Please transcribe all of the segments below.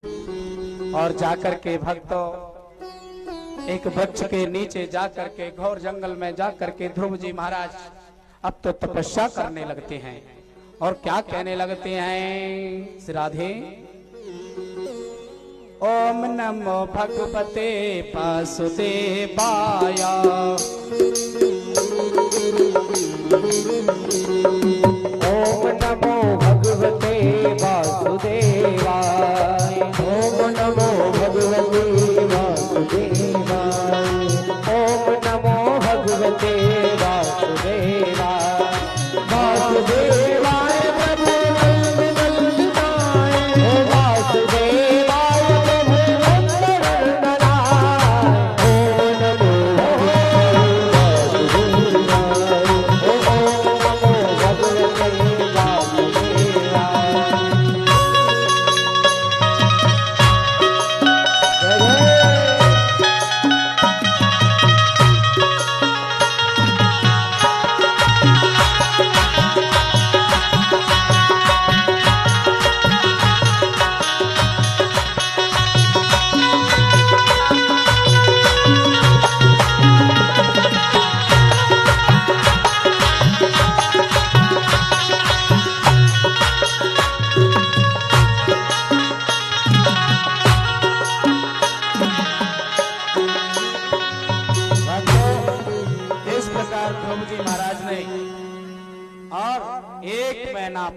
और जाकर के भक्तों एक वृक्ष के नीचे जाकर के घोर जंगल में जाकर के ध्रुव जी महाराज अब तो तपस्या करने लगते हैं और क्या कहने लगते हैं। श्री राधे ओम नमो भगवते वासुदेवाय ओम नमो भगवते वासुदेवाय ओम नमो भगवते वासुदेवाय ओम नमो भगवते वासुदेवाय वासुदेवाय प्रभु नंदनाय वासुदेवाय प्रभु नंदनाय ओम नमो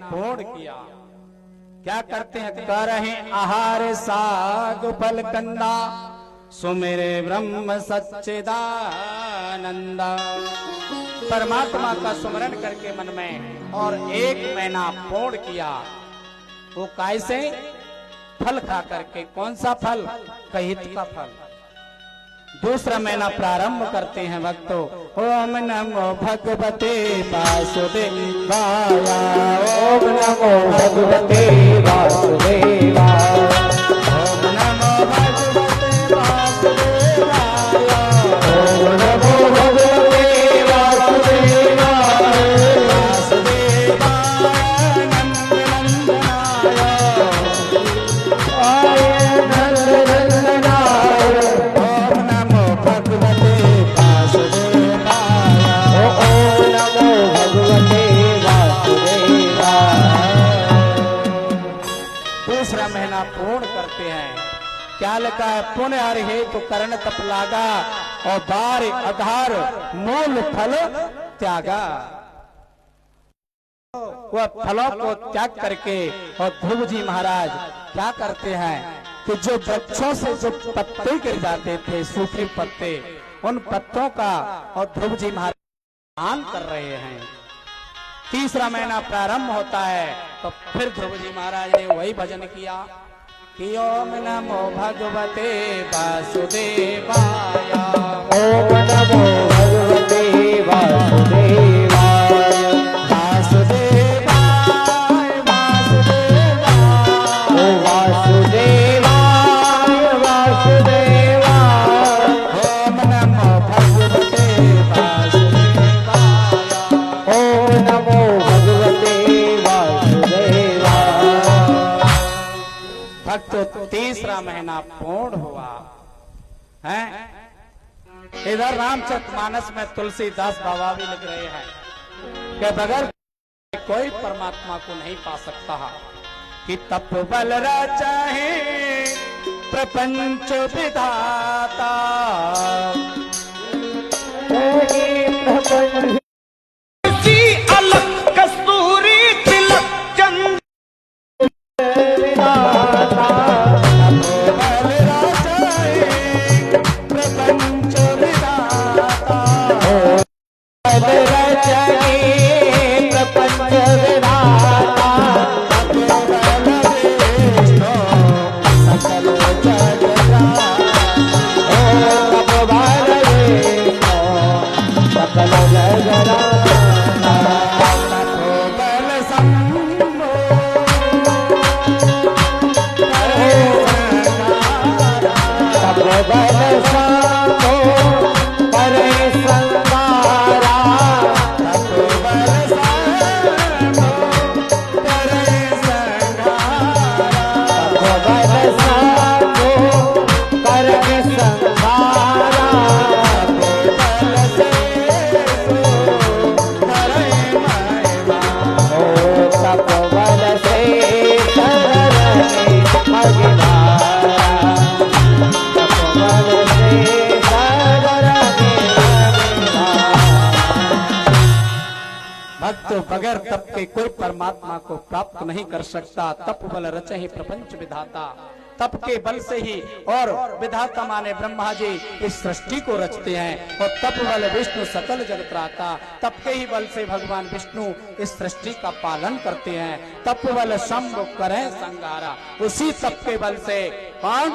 पूर्ण किया। क्या करते हैं, कह रहे आहार साग फल कंदा सुमेरे ब्रह्म सच्चिदानंदा। परमात्मा का सुमरण करके मन में और एक महीना पूर्ण किया। वो कैसे, फल खा करके। कौन सा फल, कहित का फल। दूसरा महीना प्रारंभ करते हैं भक्तों। ओम नमो भगवते वासुदेवाय ओम नमो भगवते वासुदेवाय ओम नमो भगवते वासुदेवाय ओम नमो भगवते वासुदेवाय वासुदेवाय नंदनाय ओम नमो भगवते वासुदेवाय ओम नमो भगवते वासुदेवाय। दूसरा महीना पूर्ण करते हैं। क्या लिखा है, पुण्य हर हे तो करण तप लागा और बार आधार मूल फल त्यागा। वह फलों को त्याग करके और ध्रुव जी महाराज क्या करते हैं कि जो वृक्षों से जो पत्ते गिर जाते थे, सूखे पत्ते, उन पत्तों का और ध्रुव जी महाराज दान कर रहे हैं। तीसरा महीना प्रारंभ होता है तो फिर ध्रुव जी महाराज ने वही भजन किया कि ओम नमो भगवते वासुदेवाय ओम नमो भगवते वासुदेवाय वासुदेवाय वासुदेवाय वासुदेवाय वासुदेवाय ओम नमो भगवते वासुदेवाय ओम नमो भगवते वासुदेवाय। भक्तों, तीसरा महीना पूर्ण हुआ है। इधर रामचरितमानस में तुलसीदास बाबा भी लिख रहे हैं कि बगैर कोई परमात्मा को नहीं पा सकता कि तप बल चाहे प्रपंच विधाता अलग कस्तूरी तिलक चंद प्रपंच विधाता प्रपंच विधाता सकल जग सकल जग बगैर तप के कोई परमात्मा को प्राप्त नहीं कर सकता। तप बल रचहि प्रपंच विधाता, तप के बल से ही, और विधाता माने ब्रह्मा जी इस सृष्टि को रचते हैं, और तप बल विष्णु सकल जगत त्राता। तप के ही बल से भगवान विष्णु इस सृष्टि का पालन करते हैं। तप बल शंभु करें संहारा, उसी तप के बल से कौन?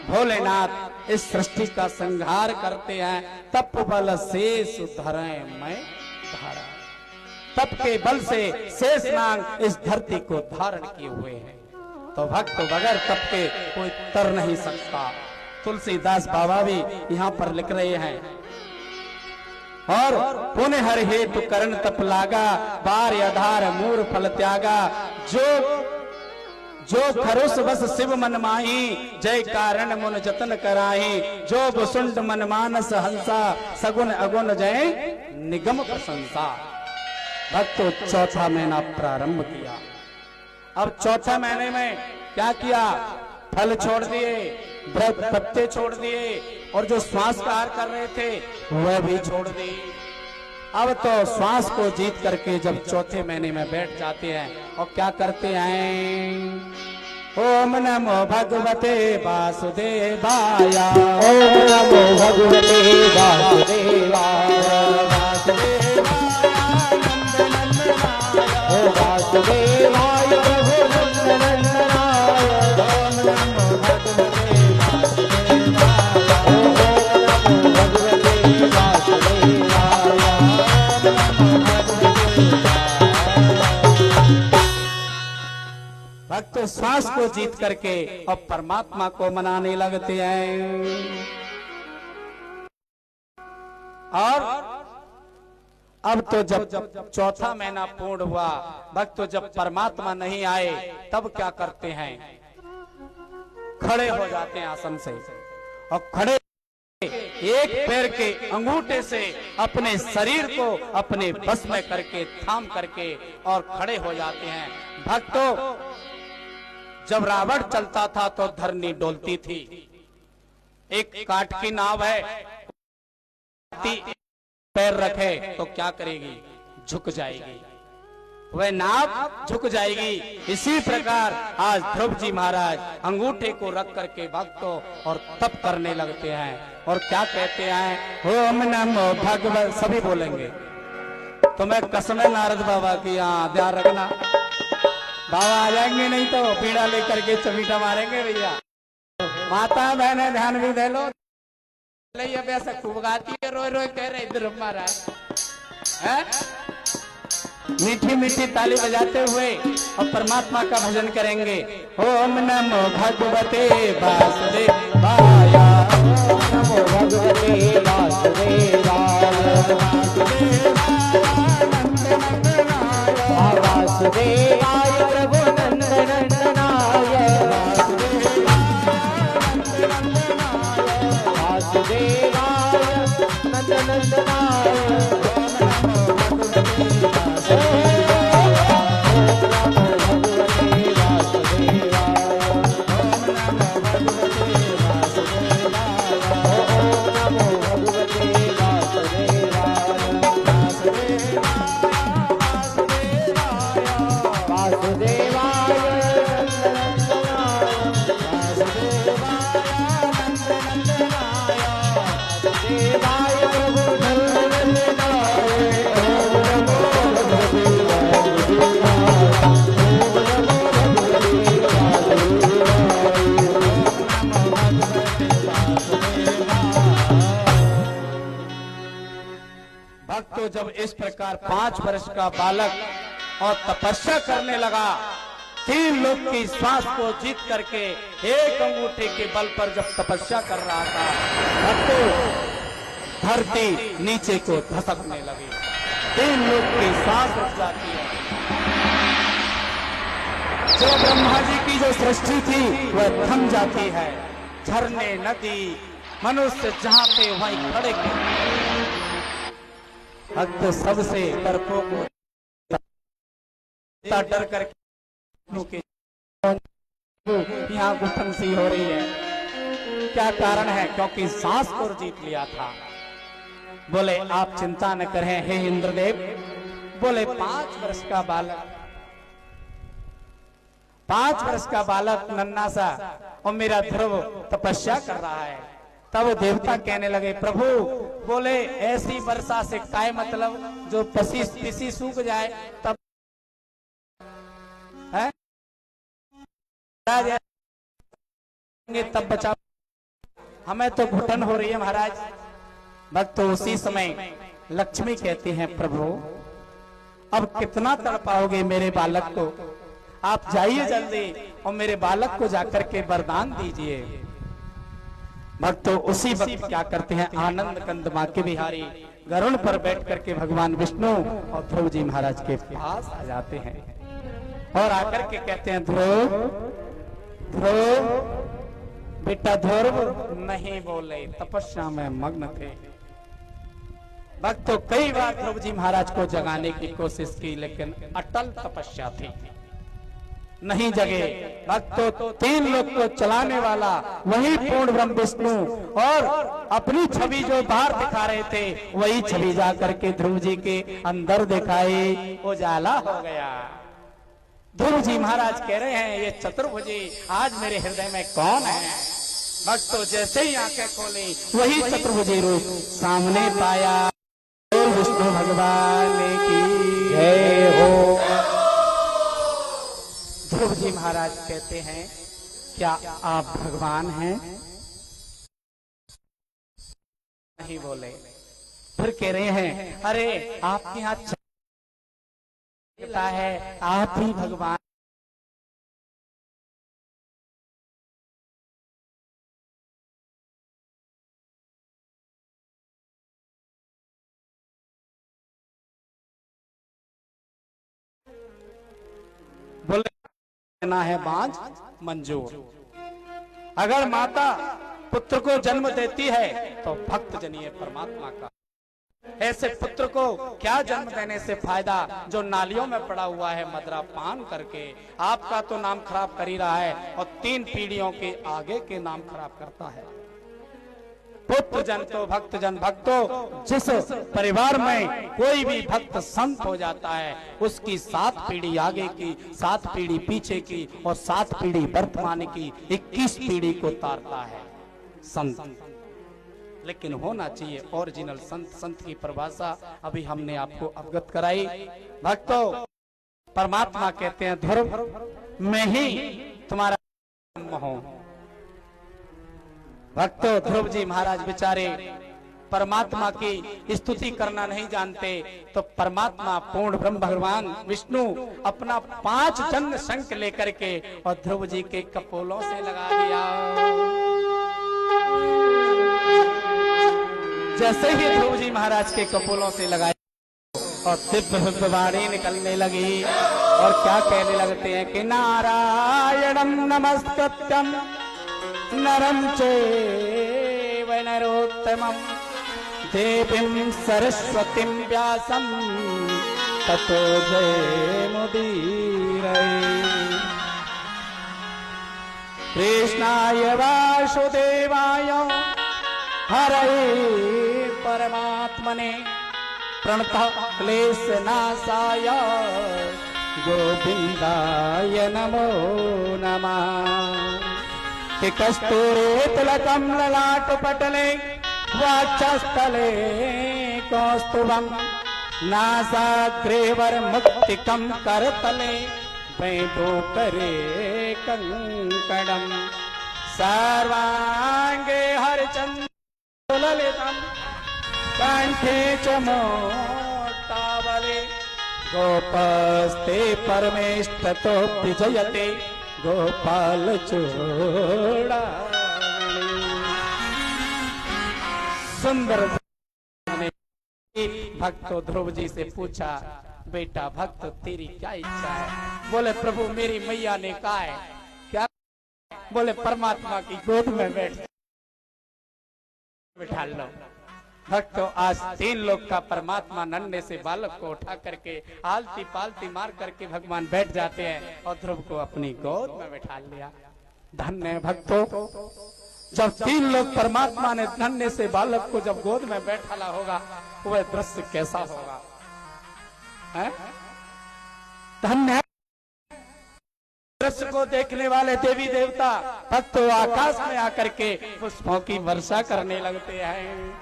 भोलेनाथ इस सृष्टि का संहार करते हैं। तप बल शेष धरें मैं धारा, तप के बल से शेष नाग इस धरती को धारण किए हुए हैं। तो भक्त बगैर तप के कोई तर नहीं सकता। तुलसीदास बाबा भी यहाँ पर लिख रहे हैं, और पुनः हर हेतु करण तप लागा, बार आधार मूर फल त्यागा। जो खरुष बस शिव मन माही, जय कारण मुन जतन कराही। जो बुसुंड मन मानस हंसा, सगुन अगुन जय निगम प्रशंसा। भक्तों चौथा महीना प्रारंभ किया। अब चौथे महीने में क्या किया? फल छोड़ दिए, व्रत पत्ते छोड़ दिए, और जो श्वास का आहार कर रहे थे वह भी छोड़ दी। अब तो श्वास को जीत करके जब चौथे महीने में बैठ जाते हैं और क्या करते हैं? ओम नमो भगवते वासुदेवाय, ओम नमो भगवते वासुदेवाय, ओ वासुदेवाय प्रभु नंदनंदनाय। ओम नमो भगवते वासुदेवाय, ओम नमो भगवते वासुदेवाय, ओम नमो भक्त श्वास को जीत करके अब परमात्मा को मनाने लगते हैं। और अब तो जब चौथा महीना पूर्ण हुआ, भक्त तो जब परमात्मा नहीं आए तब क्या करते हैं? खड़े हो जाते हैं आसन से, और खड़े एक पैर के अंगूठे से अपने शरीर को अपने बस में करके थाम करके और खड़े हो जाते हैं। भक्तों जब रावण चलता था तो धरनी डोलती थी। एक काठ की नाव है, पैर रखे तो क्या करेगी? झुक जाएगी, वह नाव झुक जाएगी। इसी प्रकार आज ध्रुव जी महाराज अंगूठे को रख करके भक्तों और तप करने लगते हैं। और क्या कहते हैं? ओम नमो भगवत, सभी बोलेंगे। तो मैं कसम है नारद बाबा की, यहाँ ध्यान रखना, बाबा आ जाएंगे नहीं तो पीड़ा लेकर के चमीटा मारेंगे भैया। माता बहने ध्यान भी दे लो। वैसा खूब गाती है, रोए रोए कह रहे इधर महाराज है, मीठी मीठी ताली बजाते हुए और परमात्मा का भजन करेंगे। ओम नमो भगवते वासुदेवाय, ओम नमो भगवते वासुदेवाय, वासुदेवाय प्रभु नंदनंदनाय, वासुदेवाय नंदनंदनाय। भक्तों जब इस प्रकार 5 वर्ष का बालक और तपस्या करने लगा, 3 लोग की श्वास को जीत करके एक अंगूठे के बल पर जब तपस्या कर रहा था, भक्तों धरती नीचे को धसकने लगी। 3 लोग की श्वास रुक जाती है। जो ब्रह्मा जी की जो सृष्टि थी वह थम जाती है। झरने, नदी, मनुष्य जहां पे वहीं खड़े भक्त सबसे डरपोक डर करके यहाँ गुठन सी हो रही है। क्या कारण है? क्योंकि सांस को जीत लिया था। बोले आप चिंता न करें हे इंद्रदेव, बोले 5 वर्ष का बालक, 5 वर्ष का बालक नन्ना सा, और मेरा ध्रुव तपस्या कर रहा है। तब देवता कहने लगे, प्रभु बोले ऐसी वर्षा से काय मतलब, जो पसी सूख जाए तब है तब बचा, हमें तो घुटन हो रही है महाराज। भक्त तो उसी समय लक्ष्मी कहती हैं, प्रभु अब कितना तड़पाओगे मेरे बालक को, आप जाइए जल्दी और मेरे बालक को जाकर के वरदान दीजिए। भक्त तो उसी वक्त क्या करते हैं, आनंद कंद मां के बिहारी गरुड़ पर बैठ करके भगवान विष्णु और ध्रुव जी महाराज के पास आ जाते हैं और आकर के कहते हैं, ध्रुव ध्रुव बेटा ध्रुव नहीं बोले, तपस्या में मग्न थे। भक्त तो कई बार ध्रुव जी महाराज को जगाने की कोशिश की, लेकिन अटल तपस्या थी, नहीं जगे। भक्त तो 3 लोक को चलाने वाला वही पूर्ण ब्रह्म विष्णु और अपनी छवि जो बाहर दिखा रहे थे, वही छवि जा करके ध्रुव जी के अंदर दिखाई, उजाला हो गया। ध्रुव जी महाराज कह रहे हैं, ये चतुर्भुजी आज मेरे हृदय में कौन है। भक्त तो जैसे ही आंखें खोली, वही चतुर्भुजी रूप सामने पाया। विष्णु भगवान की जय हो। ध्रुव जी महाराज कहते हैं, क्या आप भगवान हैं? नहीं बोले। फिर कह रहे हैं, अरे आपके यहाँ है, आप ही भगवान। बोले ना है बांझ मंजूर, अगर माता पुत्र को जन्म देती है तो भक्त जनिए परमात्मा का। ऐसे पुत्र को क्या जन्म देने से फायदा जो नालियों में पड़ा हुआ है मदरा पान करके। आपका तो नाम खराब कर ही रहा है और 3 पीढ़ियों के आगे के नाम खराब करता है। पुत्र जन तो भक्त जन, भक्तो जिस परिवार में कोई भी भक्त संत हो जाता है, उसकी 7 पीढ़ी आगे की, 7 पीढ़ी पीछे की और 7 पीढ़ी वर्तमान की, 21 पीढ़ी को तारता है संत। लेकिन होना चाहिए ओरिजिनल संत। संत की परिभाषा अभी हमने आपको अवगत कराई। भक्तों परमात्मा कहते हैं, ध्रुव मैं ही तुम्हारा ब्रह्म हूं। भक्तों ध्रुव जी महाराज बेचारे परमात्मा की स्तुति करना नहीं जानते, तो परमात्मा पूर्ण ब्रह्म भगवान विष्णु अपना 5 जन्म शंख लेकर के और ध्रुव जी के कपोलों से लगा दिया। जैसे ही ध्रुव जी महाराज के कपोलों से लगाए और दिव्य वाणी निकलने लगी और क्या कहने लगते हैं कि नारायणं नमस्कृत्यं नरं चैव नरोत्तमं देवीं सरस्वतीं व्यासं ततो जयमुदीरये। कृष्णाय वासुदेवाय हरये परमात्मने प्रणतः क्लेशनाशाय गोविन्दाय नमो नमः। कि कस्तूरी तिलकं ललाटपटले वाक्षस्थले कौस्तुभं नासाग्रेवरमुक्तिकं करतले वैडूकरे कंकणं सर्वांगे हरचन्दनललितं कंठे च मोक्तावले गोपस्ते परमेष्ठतो विजयते गोपाल चूड़ामणि। सुंदर भक्तों ध्रुव जी से पूछा, बेटा भक्त तेरी क्या इच्छा है? बोले प्रभु मेरी मैया ने कहा है। क्या? बोले परमात्मा की गोद में बैठा लो। भक्तों आज 3 लोग का परमात्मा नन्हे से बालक को उठा करके आलती पालती मार करके भगवान बैठ जाते हैं और ध्रुव को अपनी गोद में बैठा लिया। धन्य है भक्तों, जब 3 लोग परमात्मा ने नन्हे से बालक को जब गोद में बैठाला होगा, वह दृश्य कैसा होगा। हैं? धन्य है दृश्य को देखने वाले देवी देवता भक्त तो आकाश में आकर के पुष्पों की वर्षा करने लगते हैं,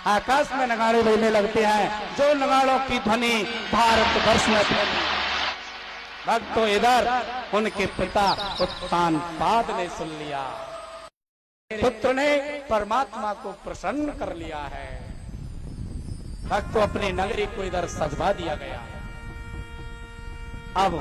आकाश में नगाड़े बजने लगते हैं, जो नगाड़ों की ध्वनि भारत वर्ष में भक्त तो इधर उनके पिता उत्तान पाद ने सुन लिया, पुत्र ने परमात्मा को प्रसन्न कर लिया है। भक्त तो अपनी नगरी को इधर सजवा दिया गया। अब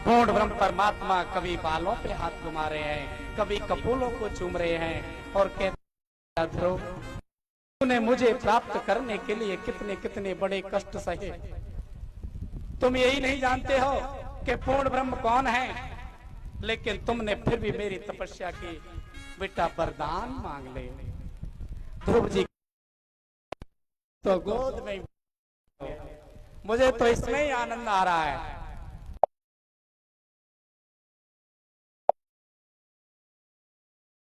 पूर्ण ब्रह्म परमात्मा कभी बालों पे हाथ घुमा रहे हैं, कभी कपोलों को चूम रहे हैं और कहते ध्रुव तूने मुझे प्राप्त करने के लिए कितने कितने बड़े कष्ट सहे। तुम यही नहीं जानते हो कि पूर्ण ब्रह्म कौन है, लेकिन तुमने फिर भी मेरी तपस्या की, बेटा वरदान मांग ले। ध्रुव जी तो गोद में, मुझे तो इसमें ही आनंद आ रहा है